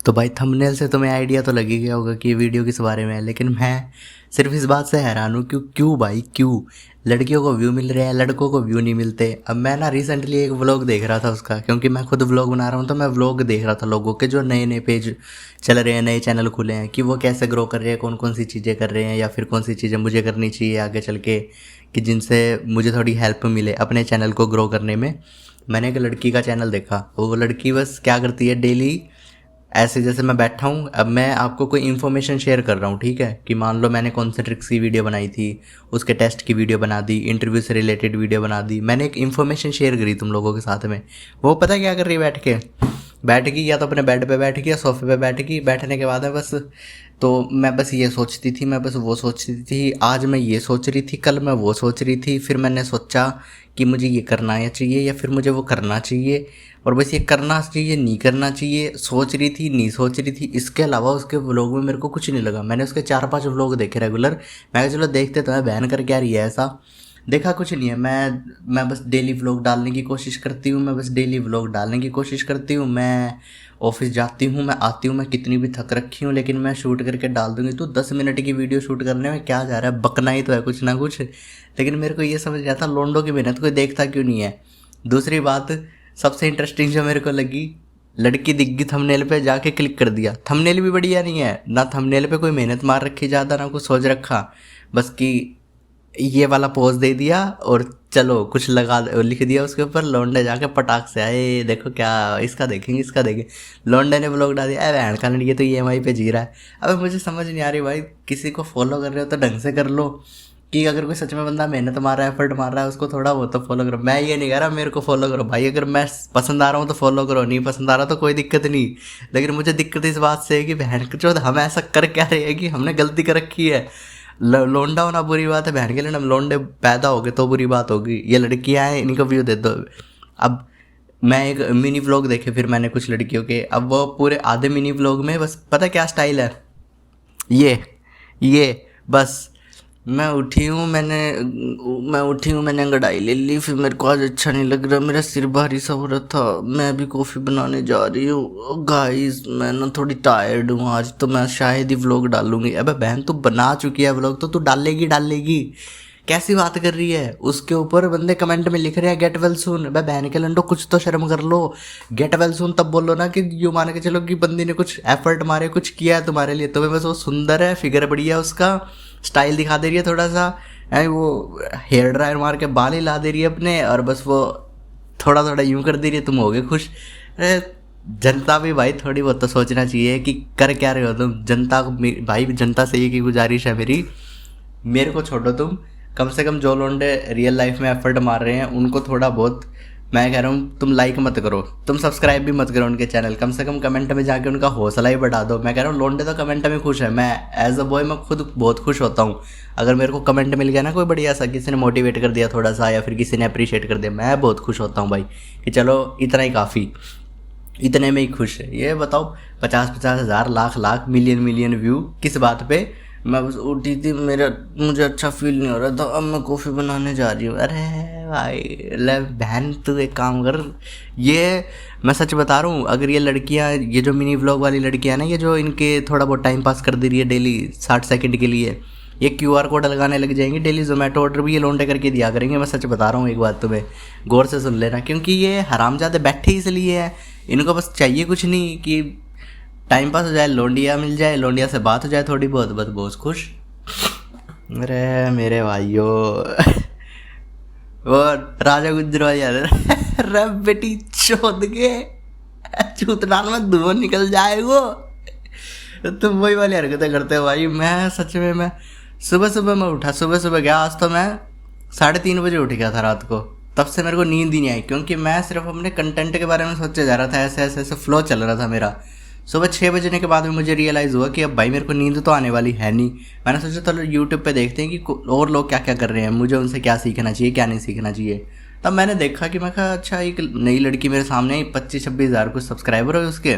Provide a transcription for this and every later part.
तो भाई थंबनेल से तुम्हें आइडिया तो लग ही गया होगा कि ये वीडियो किस बारे में है, लेकिन मैं सिर्फ इस बात से हैरान हूँ क्यों भाई क्यों लड़कियों को व्यू मिल रहे हैं, लड़कों को व्यू नहीं मिलते। अब मैं ना रिसेंटली एक व्लॉग देख रहा था उसका, क्योंकि मैं खुद व्लॉग बना रहा हूँ, तो मैं व्लॉग देख रहा था लोगों के जो नए नए पेज चल रहे हैं, नए चैनल खुले हैं, कि वो कैसे ग्रो कर रहे हैं, कौन कौन सी चीज़ें कर रहे हैं, या फिर कौन सी चीज़ें मुझे करनी चाहिए आगे चल के, कि जिनसे मुझे थोड़ी हेल्प मिले अपने चैनल को ग्रो करने में। मैंने एक लड़की का चैनल देखा, वो लड़की बस क्या करती है, डेली ऐसे जैसे मैं बैठा हूँ, अब मैं आपको कोई इन्फॉर्मेशन शेयर कर रहा हूँ, ठीक है, कि मान लो मैंने कौन से ट्रिक्स की वीडियो बनाई थी, उसके टेस्ट की वीडियो बना दी, इंटरव्यू से रिलेटेड वीडियो बना दी, मैंने एक इन्फॉर्मेशन शेयर करी तुम लोगों के साथ में। वो पता क्या कर रही है, बैठ गई या तो अपने बेड पे बैठ गई या सोफे पे बैठ गई। बैठने के बाद में बस, तो मैं बस ये सोचती थी, मैं बस वो सोचती थी, आज मैं ये सोच रही थी, कल मैं वो सोच रही थी, फिर मैंने सोचा कि मुझे ये करना या चाहिए या फिर मुझे वो करना चाहिए, और बस ये करना चाहिए नहीं करना चाहिए, सोच रही थी नहीं सोच रही थी। इसके अलावा उसके व्लॉग में मेरे को कुछ नहीं लगा। मैंने उसके 4-5 व्लॉग देखे रेगुलर। मैं कहा चलो देखते तो है बहन कर क्या रही है, ऐसा देखा कुछ नहीं है। मैं बस डेली व्लॉग डालने की कोशिश करती हूँ, मैं बस डेली व्लॉग डालने की कोशिश करती हूँ। मैं ऑफिस जाती हूँ, मैं आती हूँ, मैं कितनी भी थक रखी हूँ, लेकिन मैं शूट करके डाल दूँगी। तो 10 मिनट की वीडियो शूट करने में क्या जा रहा है, बकना ही तो है कुछ ना कुछ। लेकिन मेरे को ये समझ नहीं आता लोंडो की मेहनत कोई देखता क्यों नहीं है। दूसरी बात सबसे इंटरेस्टिंग जो मेरे को लगी, लड़की दिख गई थंबनेल पे, जाके क्लिक कर दिया। थंबनेल भी बढ़िया नहीं है ना, थंबनेल पे कोई मेहनत मार रखी ज़्यादा, ना कुछ सोच रखा, बस कि ये वाला पोज दे दिया और चलो कुछ लगा लिख दिया उसके ऊपर। लौंडे जाके पटाख से आए, देखो क्या इसका देखेंगे इसका देखेंगे। लौंडे ने ब्लॉग डाल दिया, अरे बहन का ये तो EMI पे जी रहा है। अब मुझे समझ नहीं आ रही भाई, किसी को फॉलो कर रहे हो तो ढंग से कर लो, कि अगर कोई सच में बंदा मेहनत मार रहा है, एफर्ट मार रहा है, उसको थोड़ा बहुत तो फॉलो करो। मैं ये नहीं कह रहा मेरे को फॉलो करो भाई, अगर मैं पसंद आ रहा हूँ तो फॉलो करो, नहीं पसंद आ रहा तो कोई दिक्कत नहीं। लेकिन मुझे दिक्कत इस बात से है कि बहन के चौथ हम ऐसा कर क्या रहे हैं कि हमने गलती कर रखी है। लोंडा होना बुरी बात है, बहन के लिए ना लोंडे पैदा हो गए तो बुरी बात होगी। ये लड़कियां हैं, इनको व्यू दे दो। अब मैं एक मिनी व्लॉग देखे फिर मैंने कुछ लड़कियों के, अब वो पूरे आधे मिनी व्लॉग में बस पता क्या स्टाइल है, ये बस मैं उठी हूँ, मैंने अंगड़ाई ले ली, फिर मेरे को आज अच्छा नहीं लग रहा, मेरा सिर भारी सा हो रहा था, मैं अभी कॉफ़ी बनाने जा रही हूँ गाइस, मैं ना थोड़ी टायर्ड हूँ आज, तो मैं शायद ही व्लॉग डालूंगी। अबे बहन तू बना चुकी है व्लॉग, तो तू डालेगी, कैसी बात कर रही है। उसके ऊपर बंदे कमेंट में लिख रहे हैं गेट वेल सून। अबे बहन के लंडो कुछ तो शर्म कर लो। गेट वेल सून तब बोलो ना कि यूँ मान के चलो कि बंदी ने कुछ एफर्ट मारे, कुछ किया है तुम्हारे लिए। तुम्हें बस वो सुंदर है, फिगर बढ़िया, उसका स्टाइल दिखा दे रही है थोड़ा सा, वो हेयर ड्रायर मार के बाल ही ला दे रही है अपने, और बस वो थोड़ा थोड़ा यूँ कर दे रही है, तुम हो गए खुश। अरे जनता भी भाई थोड़ी बहुत तो सोचना चाहिए कि कर क्या रहे हो तुम। जनता को भाई, जनता से ये की गुजारिश है मेरी, मेरे को छोड़ो तुम, कम से कम जो लोंडे रियल लाइफ में एफर्ट मार रहे हैं उनको थोड़ा बहुत, मैं कह रहा हूँ तुम लाइक मत करो, तुम सब्सक्राइब भी मत करो उनके चैनल, कम से कम कमेंट में जाके उनका हौसला ही बढ़ा दो। मैं कह रहा हूँ लोंडे तो कमेंट में खुश है, मैं एज अ बॉय मैं खुद बहुत खुश होता हूँ। अगर मेरे को कमेंट मिल गया ना कोई बढ़िया सा, किसी ने मोटिवेट कर दिया थोड़ा सा, या फिर किसी ने अप्रिशिएट कर दिया, मैं बहुत खुश होता हूँ भाई, कि चलो इतना ही काफ़ी, इतने में ही खुश है। ये बताओ 50-50 हज़ार, लाख मिलियन व्यू किस बात पे। मैं बस उठी थी, मुझे अच्छा फील नहीं हो रहा था, अब मैं कॉफ़ी बनाने जा रही हूँ। अरे भाई ले बहन तू एक काम कर, ये मैं सच बता रहा हूँ, अगर ये लड़कियाँ, ये जो मिनी व्लॉग वाली लड़कियाँ ना, ये जो इनके थोड़ा बहुत टाइम पास कर दे रही है डेली 60 सेकंड के लिए, ये QR कोड लगाने लग जाएंगे, डेली जोमेटो ऑर्डर भी ये लौंडे करके दिया करेंगे। मैं सच बता रहा हूँ, एक बात तुम्हें गौर से सुन लेना, क्योंकि ये हरामजादे बैठे इसलिए है, इनको बस चाहिए कुछ नहीं कि टाइम पास हो जाए, लौंडिया मिल जाए, लौंडिया से बात हो जाए थोड़ी बहुत, बस बहुत खुश। अरे मेरे भाइयों वो राजा गुजरवाल याद है रे बेटी चोद के चूतनान में धुआं निकल जाएगो। तुम वही वाली हरकतें करते हो भाई। मैं सच में, मैं सुबह मैं उठा, सुबह गया, आज तो मैं 3:30 बजे उठ गया था रात को, तब से मेरे को नींद ही नहीं आई, क्योंकि मैं सिर्फ अपने कंटेंट के बारे में सोचे जा रहा था, ऐसे फ्लो चल रहा था मेरा। सुबह 6 बजने के बाद में मुझे रियलाइज़ हुआ कि अब भाई मेरे को नींद तो आने वाली है नहीं। मैंने सोचा चलो यूट्यूब पे देखते हैं कि और लोग क्या क्या कर रहे हैं, मुझे उनसे क्या सीखना चाहिए क्या नहीं सीखना चाहिए। तब मैंने देखा कि मैं कहा अच्छा, एक नई लड़की मेरे सामने 25-26 हज़ार कुछ सब्सक्राइबर हो उसके,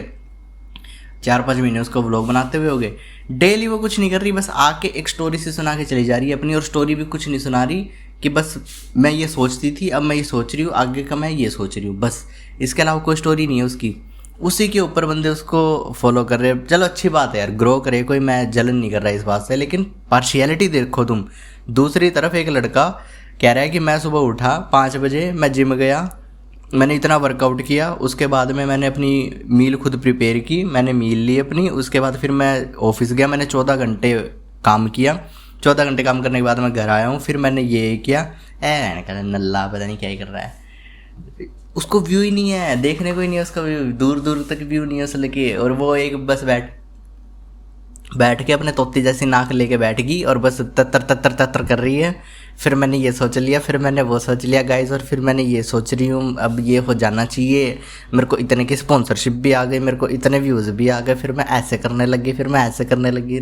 4-5 महीने उसको व्लॉग बनाते हुए हो गए। डेली वो कुछ नहीं कर रही, बस आके एक स्टोरी से सुना के चली जा रही है अपनी, और स्टोरी भी कुछ नहीं सुना रही कि बस मैं ये सोचती थी, अब मैं ये सोच रही हूँ, आगे का मैं ये सोच रही हूँ, बस इसके अलावा कोई स्टोरी नहीं है उसकी। उसी के ऊपर बंदे उसको फॉलो कर रहे हैं। चलो अच्छी बात है यार, ग्रो करे कोई, मैं जलन नहीं कर रहा इस बात से, लेकिन पार्शियलिटी देखो तुम। दूसरी तरफ एक लड़का कह रहा है कि मैं सुबह उठा 5 बजे, मैं जिम गया, मैंने इतना वर्कआउट किया, उसके बाद में मैंने अपनी मील खुद प्रिपेयर की, मैंने मील ली अपनी, उसके बाद फिर मैं ऑफिस गया, मैंने 14 घंटे काम किया, 14 घंटे काम करने के बाद मैं घर आया हूँ, फिर मैंने ये किया। नल्ला पता नहीं क्या ही कर रहा है, उसको व्यू ही नहीं है, देखने को ही नहीं है उसका व्यू, दूर दूर तक व्यू नहीं है उस लगे, और वो एक बस बैठ के अपने तोती जैसी नाक लेके बैठ गई और बस तत्तर तत्तर तत्तर कर रही है। फिर मैंने ये सोच लिया, फिर मैंने वो सोच लिया गाइस, और फिर मैंने ये सोच रही हूँ अब ये हो जाना चाहिए, मेरे को इतने की स्पॉन्सरशिप भी आ गई, मेरे को इतने व्यूज़ भी आ गए, फिर मैं ऐसे करने लगी, फिर मैं ऐसे करने लगी।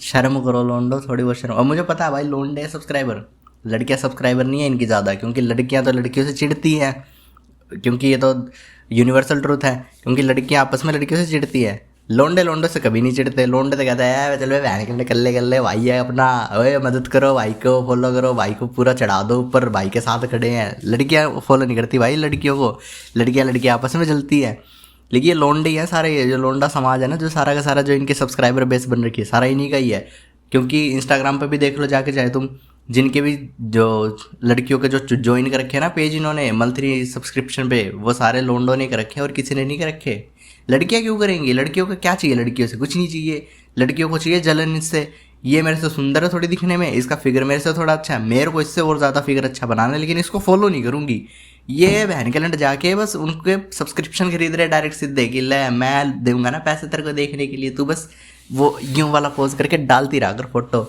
शर्म करो लोंडो, थोड़ी बहुत शर्म। और मुझे पता है भाई लोंडे सब्सक्राइबर, लड़कियाँ सब्सक्राइबर नहीं है इनकी ज़्यादा, क्योंकि लड़कियाँ तो लड़कियों से चिढ़ती हैं, क्योंकि ये तो यूनिवर्सल ट्रूथ है, क्योंकि लड़कियाँ आपस में लड़कियों से चिढ़ती है, लोंडे लोंडों से कभी नहीं चिढ़ते। लोंडे तो कहता है चल भाई बहन के कर ले भाई है अपना, ओए मदद करो भाई को, फॉलो करो भाई को, पूरा चढ़ा दो ऊपर, भाई के साथ खड़े हैं। लड़कियाँ फॉलो नहीं करती भाई लड़कियों को, लड़कियाँ आपस में जलती है। लेकिन ये लोंडे ही हैं सारे, ये जो लोंडा समाज है ना, जो सारा का सारा जो इनके सब्सक्राइबर बेस बन रखी है, सारा इन्हीं का ही है। क्योंकि इंस्टाग्राम पर भी देख लो जाके चाहे तुम, जिनके भी जो लड़कियों के जो ज्वाइन कर रखे हैं ना पेज इन्होंने मंथली सब्सक्रिप्शन पे, वो सारे लोंडो ने कर रखे हैं, और किसी ने नहीं कर रखे। लड़कियां क्यों करेंगी, लड़कियों को क्या चाहिए, लड़कियों से कुछ नहीं चाहिए, लड़कियों को चाहिए जलन इससे, ये मेरे से सुंदर है थोड़ी दिखने में, इसका फिगर मेरे से थोड़ा अच्छा है, मेरे को इससे और ज़्यादा फिगर अच्छा बनाना है, लेकिन इसको फॉलो नहीं करूँगी। ये बहन के लंड जाके बस उनके सब्सक्रिप्शन खरीद रहे डायरेक्ट सीधे कि ले मैं दूंगा ना पैसे तेरे को देखने के लिए, तू बस वो यूं वाला पोज करके डालती रहा कर फोटो।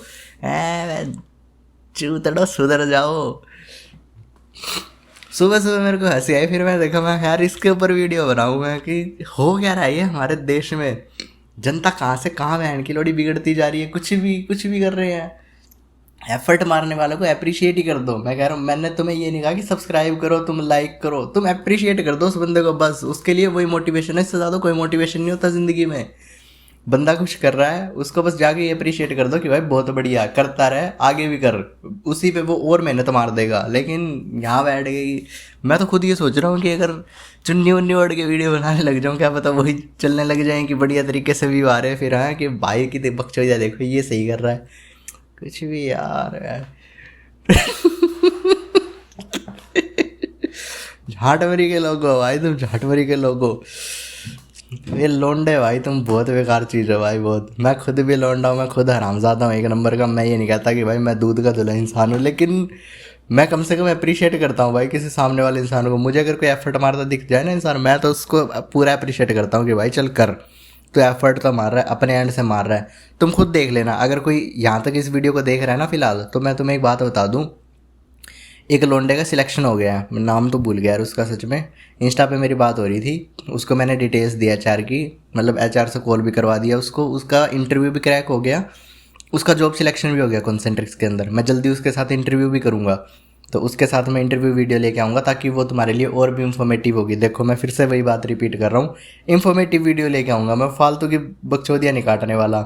चूतड़ो सुधर जाओ। सुबह सुबह मेरे को हंसी आई, फिर मैं देखा मैं यार इसके ऊपर वीडियो बनाऊँ मैं कि हो क्या रहा है ये हमारे देश में, जनता कहाँ से कहाँ बहन की लोड़ी बिगड़ती जा रही है, कुछ भी कर रहे हैं। एफर्ट मारने वालों को अप्रिशिएट ही कर दो। मैं कह रहा हूँ, मैंने तुम्हें ये नहीं कहा कि सब्सक्राइब करो, तुम लाइक करो, तुम अप्रिशिएट कर दो उस बंदे को, बस उसके लिए वही मोटिवेशन है, इससे ज़्यादा कोई मोटिवेशन नहीं होता ज़िंदगी में। बंदा कुछ कर रहा है उसको बस जाके ये अप्रिशिएट कर दो कि भाई बहुत बढ़िया करता रहे, आगे भी कर, उसी पे वो और मेहनत मार देगा। लेकिन यहाँ बैठ गई, मैं तो खुद ये सोच रहा हूँ कि अगर चुन्नी उन्नी ओढ़ के वीडियो बनाने लग जाऊँ, क्या पता वही चलने लग जाए कि बढ़िया तरीके से भी आ रहे, फिर हाँ कि भाई की बकचोदिया देखो ये सही कर रहा है, कुछ भी यार। झाटमरी के लोग हो भाई तुम, झाटमरी के लोग हो। ये लोंडे भाई तुम बहुत बेकार चीज़ हो भाई, बहुत। मैं खुद भी लोंडा हूँ, मैं खुद हरामजादा हूँ एक नंबर का। मैं ये नहीं कहता कि भाई मैं दूध का धुला इंसान हूँ, लेकिन मैं कम से कम अप्रिशिएट करता हूँ भाई किसी सामने वाले इंसान को। मुझे अगर कोई एफर्ट मारता दिख जाए ना इंसान, मैं तो उसको पूरा अप्रिशिएट करता हूँ कि भाई चल कर, तो एफर्ट तो मार रहा है, अपने एंड से मार रहा है। तुम खुद देख लेना, अगर कोई यहाँ तक इस वीडियो को देख रहा है ना फिलहाल, तो मैं तुम्हें एक बात बता दूँ, एक लोंडे का सिलेक्शन हो गया है, मैं नाम तो भूल गया यार उसका सच में। इंस्टा पे मेरी बात हो रही थी, उसको मैंने डिटेल्स दिया एचआर की, मतलब एचआर से कॉल भी करवा दिया उसको, उसका इंटरव्यू भी क्रैक हो गया, उसका जॉब सिलेक्शन भी हो गया कॉन्सेंट्रिक्स के अंदर। मैं जल्दी उसके साथ इंटरव्यू भी करूँगा, तो उसके साथ मैं इंटरव्यू वीडियो लेके आऊँगा ताकि वो तुम्हारे लिए और भी इन्फॉर्मेटिव होगी। देखो मैं फिर से वही बात रिपीट कर रहा हूँ, इन्फॉर्मेटिव वीडियो लेके आऊँगा मैं, फालतू की बकचोदियाँ नहीं काटने वाला।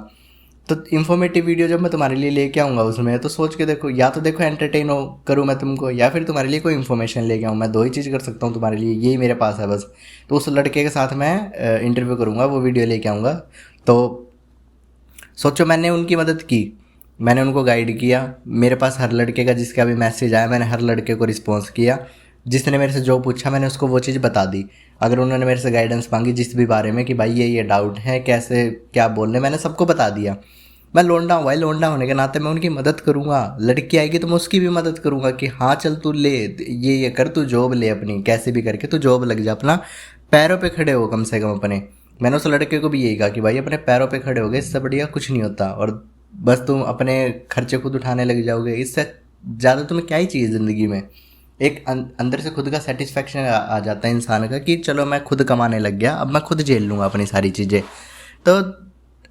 तो इन्फॉर्मेटिव वीडियो जब मैं तुम्हारे लिए लेके आऊँगा उसमें, तो सोच के देखो, या तो देखो एंटरटेन हो करूँ मैं तुमको, या फिर तुम्हारे लिए कोई इन्फॉर्मेशन लेके आऊँ। मैं दो ही चीज़ कर सकता हूँ तुम्हारे लिए, यही मेरे पास है बस। तो उस लड़के के साथ मैं इंटरव्यू करूँगा, वो वीडियो लेके आऊँगा। तो सोचो मैंने उनकी मदद की, मैंने उनको गाइड किया, मेरे पास हर लड़के का जिसका भी मैसेज आया मैंने हर लड़के को रिस्पॉन्स किया, जिसने मेरे से जो पूछा मैंने उसको वो चीज़ बता दी। अगर उन्होंने मेरे से गाइडेंस मांगी जिस भी बारे में कि भाई ये डाउट है, कैसे क्या बोलने, मैंने सबको बता दिया। मैं लोंडा हूँ भाई, लोंडा होने के नाते मैं उनकी मदद करूँगा। लड़की आएगी तो मैं उसकी भी मदद करूँगा कि हाँ चल तू ले, ये कर, तू जॉब ले अपनी, कैसे भी करके तू जॉब लग जा, अपना पैरों पे खड़े हो कम से कम अपने। मैंने उस लड़के को भी यही कहा कि भाई अपने पैरों पे खड़े हो गए, इससे बढ़िया कुछ नहीं होता, और बस तुम अपने खर्चे खुद उठाने लग जाओगे, इससे ज़्यादा तुम्हें क्या ही चाहिए ज़िंदगी में। एक अंदर से खुद का सेटिस्फैक्शन आ जाता है इंसान का कि चलो मैं खुद कमाने लग गया, अब मैं खुद झेल लूँगा अपनी सारी चीज़ें। तो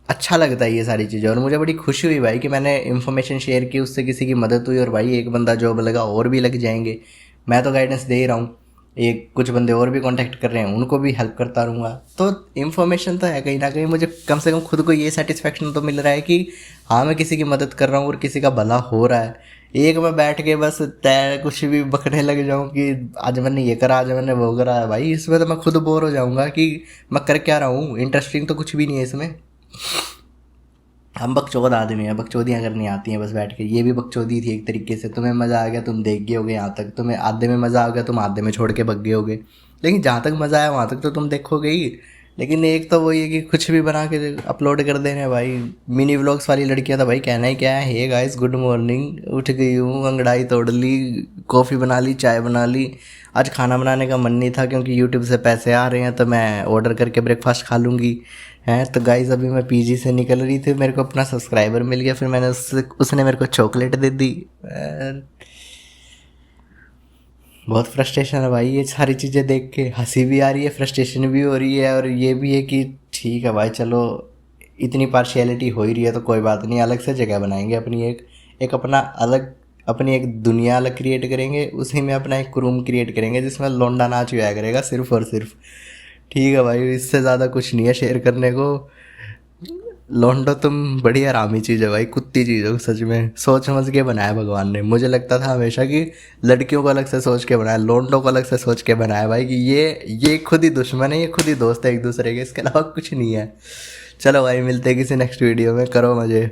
अच्छा लगता है ये सारी चीज़ें, और मुझे बड़ी खुशी हुई भाई कि मैंने इन्फॉर्मेशन शेयर की, उससे किसी की मदद हुई, और भाई एक बंदा जॉब लगा, और भी लग जाएंगे। मैं तो गाइडेंस दे ही रहा हूँ, एक कुछ बंदे और भी कांटेक्ट कर रहे हैं, उनको भी हेल्प करता रहूँगा। तो इन्फॉर्मेशन तो है कहीं ना कहीं, मुझे कम से कम खुद को ये सेटिस्फेक्शन तो मिल रहा है कि हाँ मैं किसी की मदद कर रहा हूँ और किसी का भला हो रहा है। एक मैं बैठ के बस तय कुछ भी बकने लग जाऊँ कि आज मैंने ये करा, आज मैंने वो करा, भाई इसमें तो मैं खुद बोर हो जाऊँगा कि मैं कर क्या रहा हूँ, इंटरेस्टिंग तो कुछ भी नहीं है इसमें। हम बकचोद आदमी हैं, बकचोदियाँ करनी आती हैं बस बैठ के। ये भी बकचोदी थी एक तरीके से। तुम्हें मज़ा आ गया, तुम देख गए होगे यहाँ तक, तुम्हें आधे में मज़ा आ गया, तुम आधे में छोड़ के भग गए होगे, लेकिन जहाँ तक मज़ा आया वहाँ तक तो तुम देखोगे ही। लेकिन एक तो वही है कि कुछ भी बना के अपलोड कर देना है भाई। मिनी व्लॉग्स वाली लड़कियां तो भाई कहना ही क्या है, हे गाइस गुड मॉर्निंग, उठ गई हूँ, अंगड़ाई तोड़ ली, कॉफ़ी बना ली, चाय बना ली। आज खाना बनाने का मन नहीं था क्योंकि यूट्यूब से पैसे आ रहे हैं तो मैं ऑर्डर करके ब्रेकफास्ट खा लूँगी। हैं तो गाइस अभी मैं पीजी से निकल रही थी, मेरे को अपना सब्सक्राइबर मिल गया, फिर मैंने उसने मेरे को चॉकलेट दे दी। बहुत फ्रस्ट्रेशन है भाई, ये सारी चीज़ें देख के हंसी भी आ रही है, फ्रस्ट्रेशन भी हो रही है, और ये भी है कि ठीक है भाई चलो इतनी पार्शियलिटी हो ही रही है तो कोई बात नहीं, अलग से जगह बनाएंगे अपनी एक एक अपना अलग, अपनी एक दुनिया अलग क्रिएट करेंगे, उसी में अपना एक रूम क्रिएट करेंगे जिसमें लौंडा नाच हुआ करेगा सिर्फ और सिर्फ। ठीक है भाई, इससे ज़्यादा कुछ नहीं है शेयर करने को। लौंडो तुम बड़ी हरामी चीज़ है भाई, कुत्ती चीज़ हो सच में, सोच समझ के बनाया भगवान ने। मुझे लगता था हमेशा कि लड़कियों को अलग से सोच के बनाया, लौंडों को अलग से सोच के बनाया भाई, कि ये खुद ही दुश्मन है, ये खुद ही दोस्त है एक दूसरे के, इसके अलावा कुछ नहीं है। चलो भाई मिलते हैं किसी नेक्स्ट वीडियो में, करो मजे।